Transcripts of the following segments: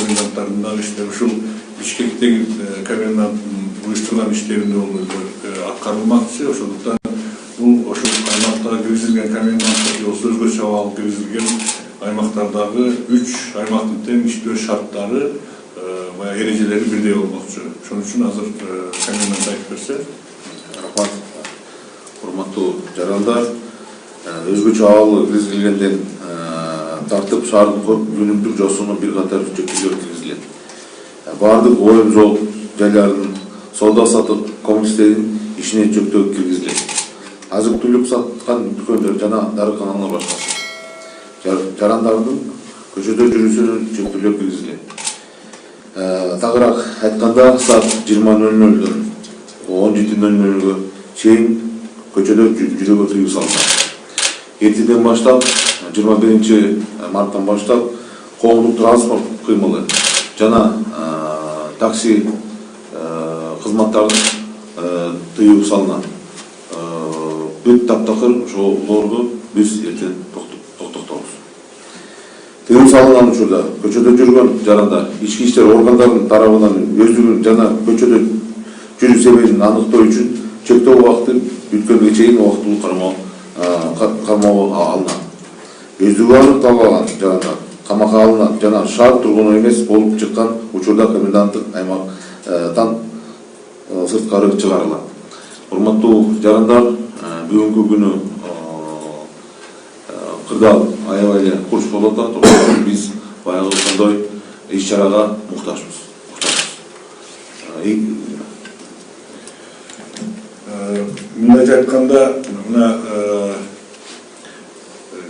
коменданттардын дагы иштери ушул Бишкектеги комендант уюштурган иштеринде аткарылмакчы. Ошондуктан бул ошол аймактага киргизилген коменданттык болсо өзгөчө абал киргизилген аймактардагы 3 аймактын тең иштөө шарттары баягы эрежелери бирдей болмокчу. Ошон үчүн азыр комендант айтып берсе. Рахмат. Урматтуу жарандар, өзгөчө абалы киргизилгенден тартып шаардын өнүмдүк жосуна бир катар чектөөлөр киргизилет. Бардык оюн жол жайларынын соода сатык комплекстеринин ишине чектөө киргизилет. Азык-түлүк саткан дүкөндөр жана дарыканалар башкасы. Жарандардын көчөдө жүрүүсүнө чектөөлөр киргизилет. Тагыраак айтканда, саат 20:00-дөн 17:00-гө чейин көчөдө жүрүүгө тыюу салынат. Эртеден баштап 21 марттан баштап коомдук транспорт кыймылы жана такси кызматтарын тыюу салынат. Бүт таптакыр ошолорду биз эртең токтотобуз. Тыюу салынган учурда көчөдө жүргөн жарандар ички иштер органдарынын тарабынан өздүгүн жана көчөдө жүрүү себебин аныктоо үчүн чектөө убакыты бүткөнгө чейин убактылуу кармоого алынат. Өздүгү аныкталган жарандар камакка алынат жана шаар тургуну эмес болуп чыккан учурда коменданттык аймактан сырткары чыгарылат. Урматтуу жарандар, бүгүнкү күнү кырдаал аябай эле курч болуп атат. Ошон биз баягы ошондой иш-чарага муктажбыз. Мындай айтканда, мына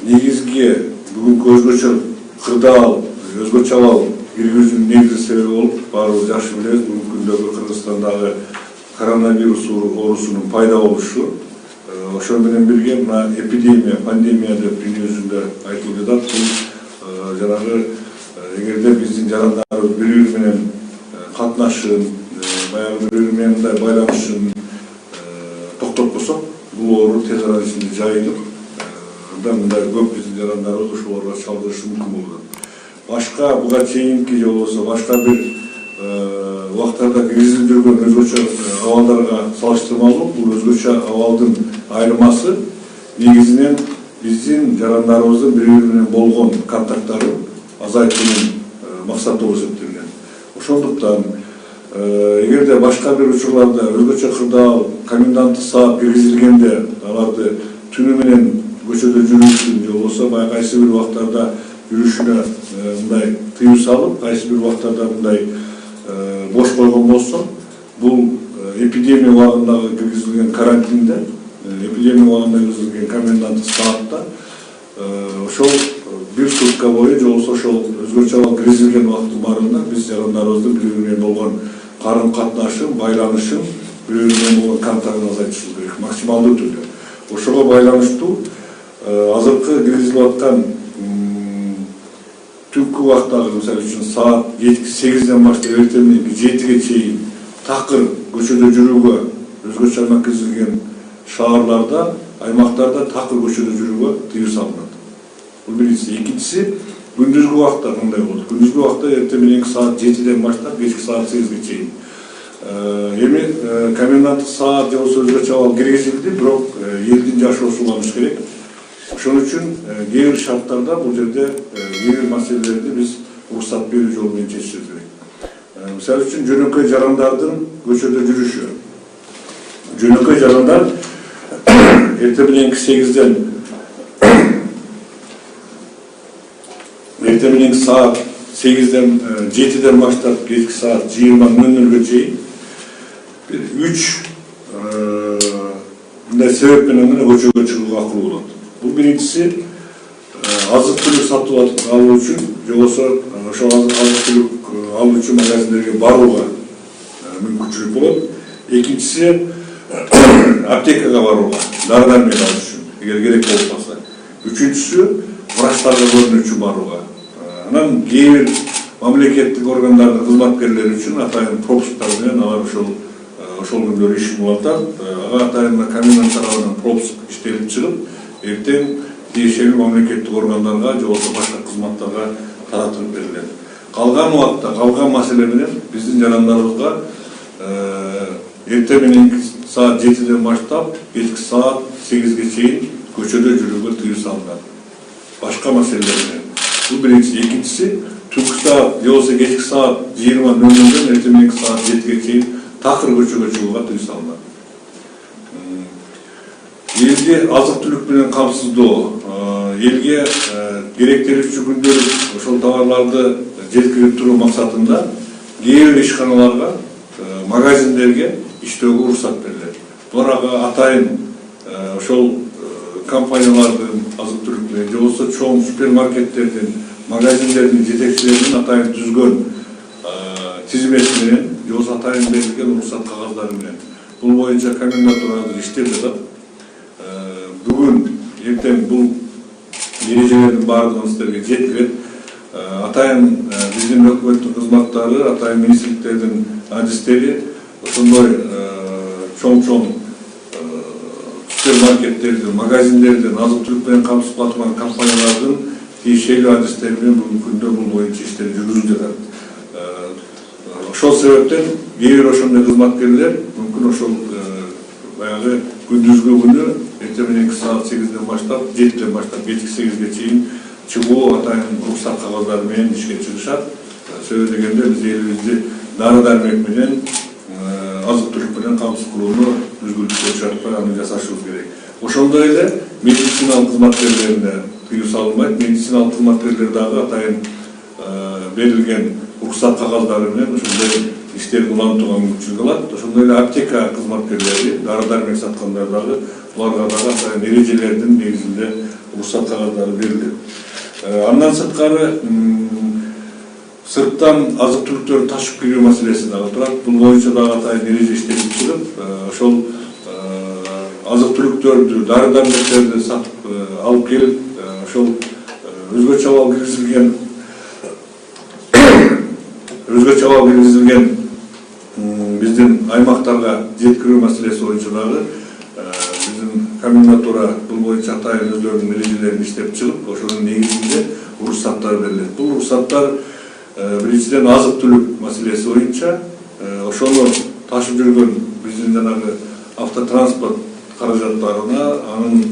негизги бүгүнкү өзгөчө кырдаал, өзгөчө абал киргизүүнүн негизги себеби болуп, баарыбыз жакшы билебиз, бүгүнкү күндөгү Кыргызстандагы коронавирус оорусунун пайда болушу. Ошол менен бирге мына эпидемия, пандемия деп дүйнө жүзүндө айтылып жатат. Бул жанагы эгерде биздин жарандарыбыз бири-бири менен катнашын, баягы бири-бири менен мындай байланышын токтотпосок, бул оору тез арада ичинде жайылып, мындай көп биздин жарандарыбыз ушул ооруга чалдырышы мүмкүн болот. Башка буга чейинки же болбосо башка бир убактарда киргизилип жүргөн өзгөчө абалдарга салыштырмалуу бул өзгөчө абалдын айырмасы негизинен биздин жарандарыбыздын бири-бири менен болгон контакттарын азайтуунун максаты болуп эсептелген. Ошондуктан эгерде башка бир учурларда өзгөчө кырдаал коменданттык саат киргизилгенде аларды түнү менен көчөдө жүрүүсүн же болбосо баягы кайсы бир убактарда жүрүшүнө мындай тыюу салып, кайсы бир убактарда мындай бош койгон болсо, бул эпидемия убагындагы киргизилген карантинде, эпидемия убагында киргизилген коменданттык саатта ошол бир сутка бою же болбосо ошол өзгөчө абал киргизилген убакыттын баарында биз жарандарыбыздын бири-бири менен болгон карым катнашын, байланышын, бири-бири менен болгон контактын азайтышыбыз керек максималдуу түрдө. Ошого байланыштуу азыркы киргизилип аткан түнкү убактагы, мисалы үчүн саат 8-ден баштап эртең мененки 7-ге чейин такыр көчөдө жүрүүгө өзгөчө аймак киргизилген шаарларда, аймактарда такыр көчөдө жүрүүгө тыюу салынат. Бул биринчиси. Экинчиси, күндүзгү убакта кандай болот? Күндүзгү убакта эртең мененки саат 7-ден баштап кечки саат 8-ге чейин. Эми коменданттык саат же болбосо өзгөчө абал киргизилди, бирок элдин жашоосу уланыш керек. Ошон үчүн кээ бир шарттарда бул жерде кээ бир маселелерди биз уруксат берүү жолу менен чечишибиз керек. Мисалы үчүн жөнөкөй жарандардын көчөдө жүрүшү. Жөнөкөй жарандар эртең мененки 8-ден эртең мененки саат 8-ден 7-ден баштап кечки саат 20:00-га чейин 3 мындай себеп менен көчөгө чыгууга акылуу болот. Бул биринчиси азык-түлүк сатып алуу үчүн же болбосо ошол азык-түлүк алуу үчүн магазиндерге барууга мүмкүнчүлүк болот. Экинчиси аптекага барууга, дары-дармек алуу үчүн, эгер керек болуп калса. Үчүнчүсү врачтарга көрүнүү үчүн барууга. Анан кээ бир мамлекеттик органдардын кызматкерлери үчүн атайын пропусктар менен алар ошол күндөрү иш кылып атат. Ага атайын комендант тарабынан пропуск иштелип чыгып, эртең тиешелүү мамлекеттик органдарга же болбосо башка кызматтарга таратылып берилет. Калган убакта, калган маселе менен биздин жарандарыбызга эртең мененки саат 7-ден баштап кечки саат 8-ге чейин көчөдө жүрүүгө тыюу салынган. Башка маселелер менен. Бул биринчи. Экинчиси, түнкү саат, же болбосо кечки саат 20:00-дөн эртең мененки саат 7-ге чейин такыр көчөгө чыгууга тыюу салынган. Элди азык-түлүк менен камсыздоо, элге керектелүүчү күндөр ошол товарларды жеткирип туруу максатында кээ бир ишканаларга, магазиндерге иштөөгө уруксат берилет. Буларга атайын ошол компаниялардын азык-түлүк менен же болбосо чоң супермаркеттердин, магазиндердин жетекчилеринин атайын түзгөн тизмеси менен же болбосо атайын берилген уруксат кагаздары менен. Бул боюнча комендатура иштеп жатат. Бүгүн эртең бул эрежелердин баардыгын сиздерге жеткирет. Атайын биздин өкмөттүн кызматтары, атайын министрликтердин адистери ошондой чоң супермаркеттердин, магазиндердин, азык-түлүк менен камсыздоо турган компаниялардын тиешелүү адистери менен бүгүнкү күндө бул боюнча иштер жүргүзүлүп жатат. Ошол себептен кээ бир ошондой кызматкерлер мүмкүн ошол баягы күндүзгү күнү эртең мененки саат 8-ден баштап, 7-ден баштап кечки 8-ге чейин чыгуу атайын уруксат кагаздары менен ишке чыгышат. Себеби дегенде биз элибизди дары-дармек менен, азык-түлүк менен камсыз кылууну өзгөлтүккө чыгарпай аны жасашыбыз керек. Ошондой эле медициналык кызматкерлерине тыюу салынбайт. Медициналык кызматкерлер дагы атайын берилген уруксат кагаздары менен ошондой иштерди улантууга мүмкүнчүлүк алат. Ошондой эле аптека кызматкерлери, дары-дармек саткандар дагы буларга дагы атайын эрежелердин негизинде уруксат кагаздары берилет. Андан сырткары сырттан азык-түлүктөрдү ташып кирүү маселеси дагы турат. Бул боюнча дагы атайын эреже иштелип чыгып, ошол азык-түлүктөрдү, дары-дармектерди сатып алып келип, ошол өзгөчө абал киргизилген биздин аймактарга жеткирүү маселеси боюнча дагы биздин комендатура бул боюнча атайын өздөрүнүн эрежелерин иштеп чыгып, ошонун негизинде уруксаттар берилет. Бул уруксаттар биринчиден азык-түлүк маселеси боюнча ошону ташып жүргөн биздин жанагы автотранспорт каражаттарына, анын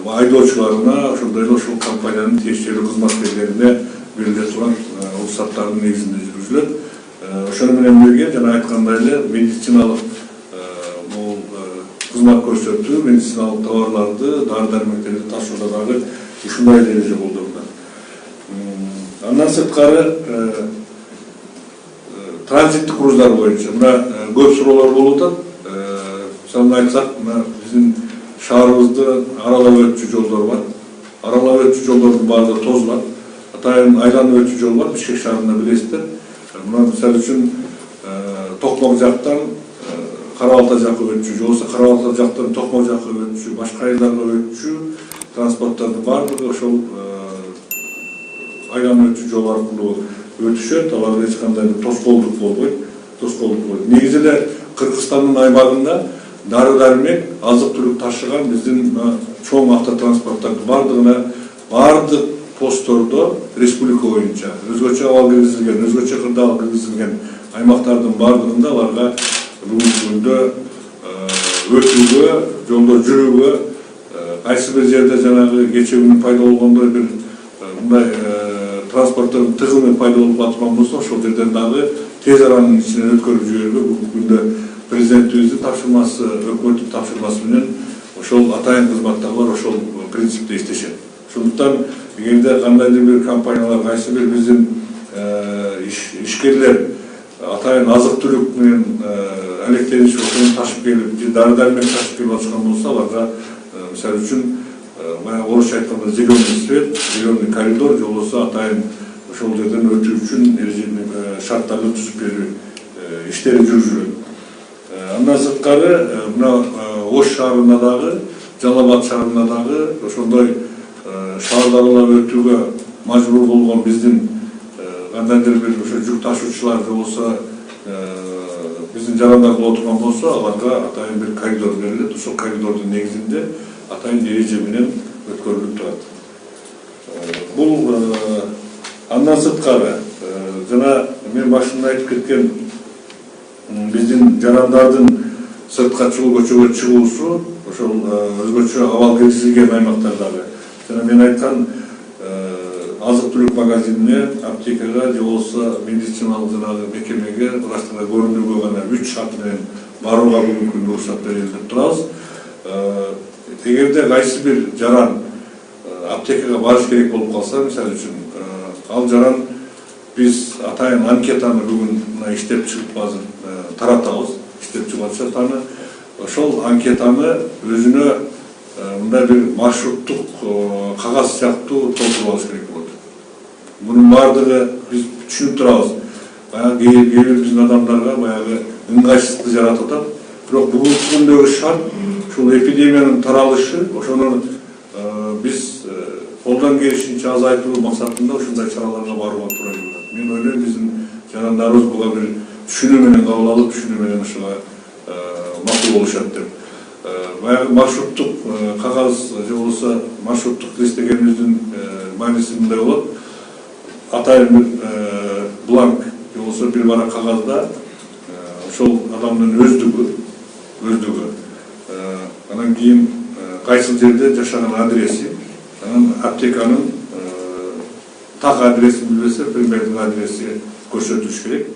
айдоочуларына, ошондой эле ошол компаниянын тиешелүү кызматкерлерине бериле турган уруксаттардын негизинде жүргүзүлөт. Ошону менен бирге жана айткандай эле медициналык кызмат көрсөтүү, медициналык товарларды, дары-дармектерди ташууда дагы ушундай эреже колдонулат. Андан сырткары транзиттик крууздар боюнча мына көп суроолор болуп атат. Мисалы айтсак, мына биздин шаарыбызды аралап өтчү жолдор бар. Аралап өтчү жолдордун баардыгы тозулат. Атайын айланып өтчү жол бар, Бишкек шаарында билесиздер. Мына мисалы үчүн Токмок жактан Кара-Балта жакка өтчү, же болбосо Кара-Балта жактан Токмок жакка өтчү, башка айылдарга өтчү транспорттардын баардыгы ошол айланып өтчү жол аркылуу өтүшөт. Аларга эч кандай тоскоолдук болбойт. Негизи эле Кыргызстандын аймагында дары-дармек, азык-түлүк ташыган биздин чоң автотранспорттардын баардыгына, баардык посттордо республика боюнча өзгөчө абал киргизилген, өзгөчө кырдаал киргизилген аймактардын баардыгында аларга бүгүнкү күндө өтүүгө, жолдо жүрүүгө, кайсы бир жерде жанагы кечээ күнү пайда болгондой бир мындай транспорттун тыгымы пайда болуп аткан болсо, ошол жерден дагы тез аранын ичинен өткөрүп жиберүүгө бүгүнкү күндө президентибиздин тапшырмасы, өкмөттүн тапшырмасы менен ошол атайын кызматтагылар ошол принципте иштешет. Ошондуктан эгерде кандайдыр бир компаниялар, кайсы бир биздин ишкерлер атайын азык-түлүк менен алектенишип ошону ташып келип, дары-дармек ташып келип атышкан болсо, аларга мисалы үчүн баягы орусча айтканда зеленый свет, зеленый коридор, же болбосо атайын ошол жерден өтүү үчүн шарттарды түзүп берүү иштери жүргүзүлөт. Андан сырткары мына Ош шаарында дагы, Жалал Абад шаарында дагы ошондой шаарлар аралап өтүүгө мажбур болгон биздин кандайдыр бир ошо жүк ташуучулар же болсо биздин жарандар боло турган болсо, аларга атайын бир коридор берилет. Ошол коридордун негизинде атайын эреже менен өткөрүлүп турат. Бул Андан сырткары, жана мен башында айтып кеткен биздин жарандардын сыртка чыгуу, көчөгө чыгуусу ошол өзгөчө абал киргизилген аймактардагы. Жана мен айткан азык-түлүк магазинине, аптекага же болбосо медициналык жанагы мекемеге ырастыра көрүнүүгө гана 3 шарт менен барууга бүгүнкү күндө уруксат берилди деп турабыз. Эгерде кайсы бир жаран аптекага барыш керек болуп калса, мисалы үчүн, ал жаран биз атайын анкетаны бүгүн мына иштеп чыгып азыр таратабыз, иштеп чыгып атышат. Ошол анкетаны өзүнө мындай бир маршруттук кагаз сыяктуу толтуруп алыш керек болот. Мунун баардыгы биз түшүнүп турабыз. Баягы кээ бир биздин адамдарга баягы ыңгайсыздыкты жаратып атат. Бирок бүгүнкү күндөгү шарт ушул эпидемиянын таралышы, ошону биз колдон келишинче азайтуу максатында ушундай чараларга барууга туура келет. Мен ойлойм биздин жарандарыбыз буга бир түшүнүү менен кабыл алып, түшүнүү менен ушуга макул болушат деп. Баягы маршруттук кагаз же болбосо маршруттук издегенибиздин мааниси мындай болот. Атайын бир бланк же болбосо бир барак кагазда ошол адамдын өздүгү, анан кийин кайсыл жерде жашаган адреси, анан аптеканын так адресин билбесе, примердик адреси көрсөтүш керек.